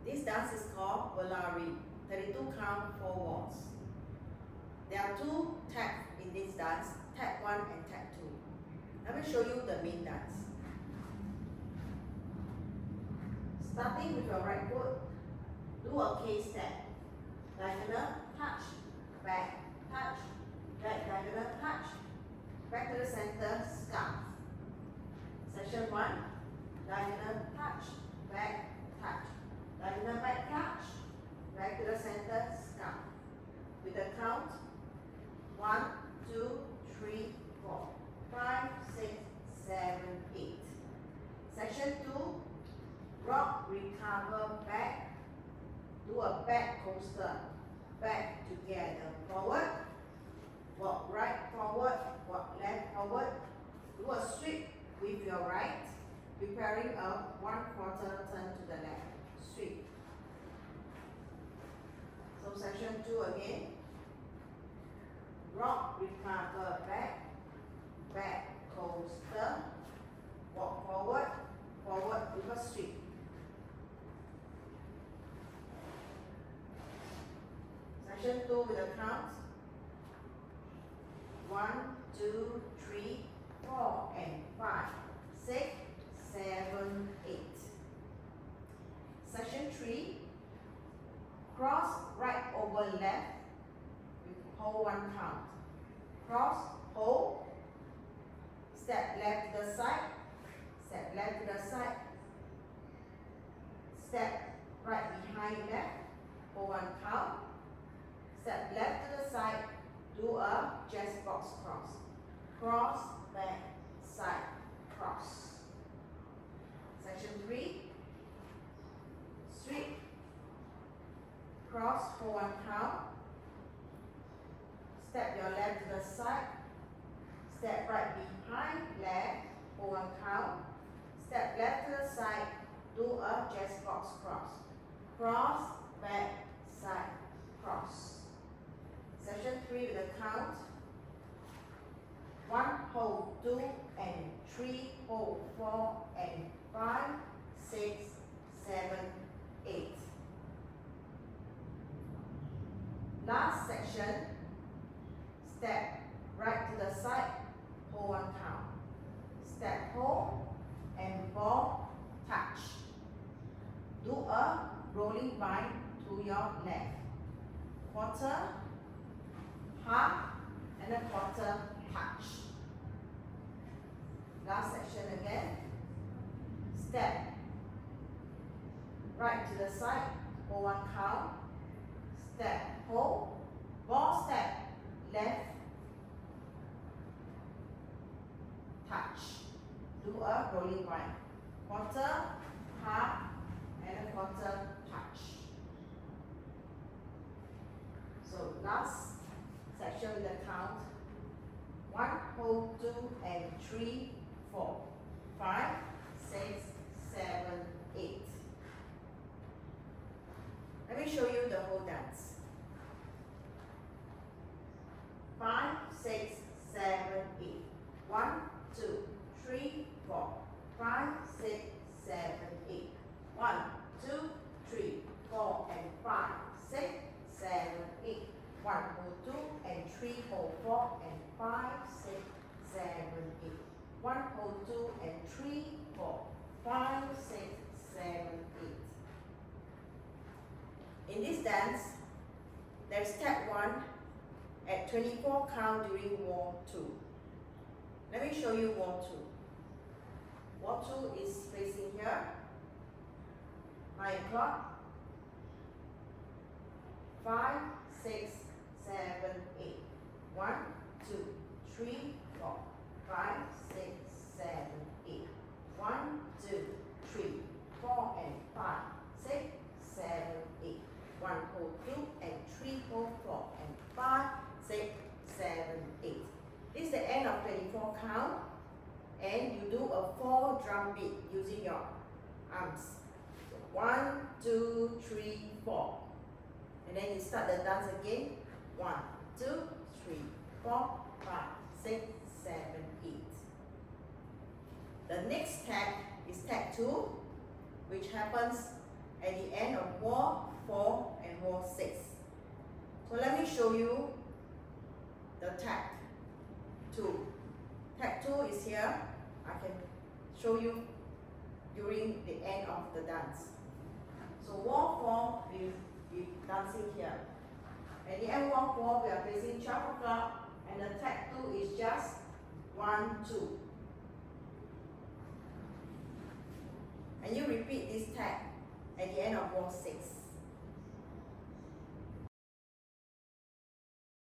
This dance is called Volare, 32 count, 4 waltz. There are 2 taps in this dance, tap 1 and tap 2. Let me show you the main dance. Starting with your right foot, do a K step. Diagonal, touch, back, diagonal, touch. Back to the center, scarf. Section 1, diagonal, touch, back, touch. Diagonal, back, touch. Back to the center, scarf. With the count, 1, 2, 3, 4, 5, 6, 7, 8. Section 2, rock, recover, back. Do a back coaster. Back together. Forward. Walk right, forward. Walk left, forward. Do a sweep with your right. Preparing a 1/4 turn to the left. Sweep. So section 2 again. Rock, recover, back. Back coaster. Walk forward. Forward with a sweep. Section 2 with a count. 1, 2, 3, 4, and 5, 6, 7, 8. Section 3, cross right over left, hold 1 count. Cross, hold, step left to the side, step left to the side, step right behind left, hold 1 count. Step left to the side, do a jazz box cross. Cross, back, side, cross. Section 3, sweep, cross, hold 1 count. Step your left to the side, step right behind left, hold 1 count. Step left to the side, do a jazz box cross. Cross, back, side, cross. Section 3 with a count. 1, hold 2 and 3, hold 4 and 5, 6, 7, 8. Last section, step right to the side, hold 1 count. Step hold and ball touch. Do a rolling bind to your left. Quarter, half, and a quarter touch. Last section again. Step right to the side, hold 1 count. Step, hold, ball step, left, touch. Do a rolling bind. Quarter, half, and a quarter touch. So last section with the count. 1, hold 2 and 3, 4, 5, 6, 7, 8. Let me show you the whole dance. 5, 6, 7, 8. 1, 2, 3, 4, 5, 6, 7, 8. 1, 2, 3, 4, and 5, 6, 7, 8. 1, hold 2 and 3, hold 4 and 5, 6, 7, 8. 1, hold 2 and 3, 4, 5, 6, 7, 8. In this dance, there is step 1 at 24 count during wall 2. Let me show you wall 2. Wall 2 is facing here. 9 o'clock. 5, 6, 7, 8. 1, 2, 3, 4, 5, 6, 7, 8. 1, 2, 3, 4, and 5, 6, 7, 8. 1, hold 2 and 3, hold 4 and 5, 6, 7, 8. This is the end of 24 count, and you do a 4 drum beat using your arms. So 1, 2, 3, 4. And then you start the dance again. 1, 2, 3, 4, 5, 6, 7, 8. The next tap is tap 2, which happens at the end of wall 4 and wall 6. So let me show you the tag 2. Tag 2 is here. I can show you during the end of the dance. So wall 4 will be dancing here. At the end of wall 4 we are placing 12 o'clock and the tag 2 is just 1, 2. And you repeat this tag at the end of wall 6.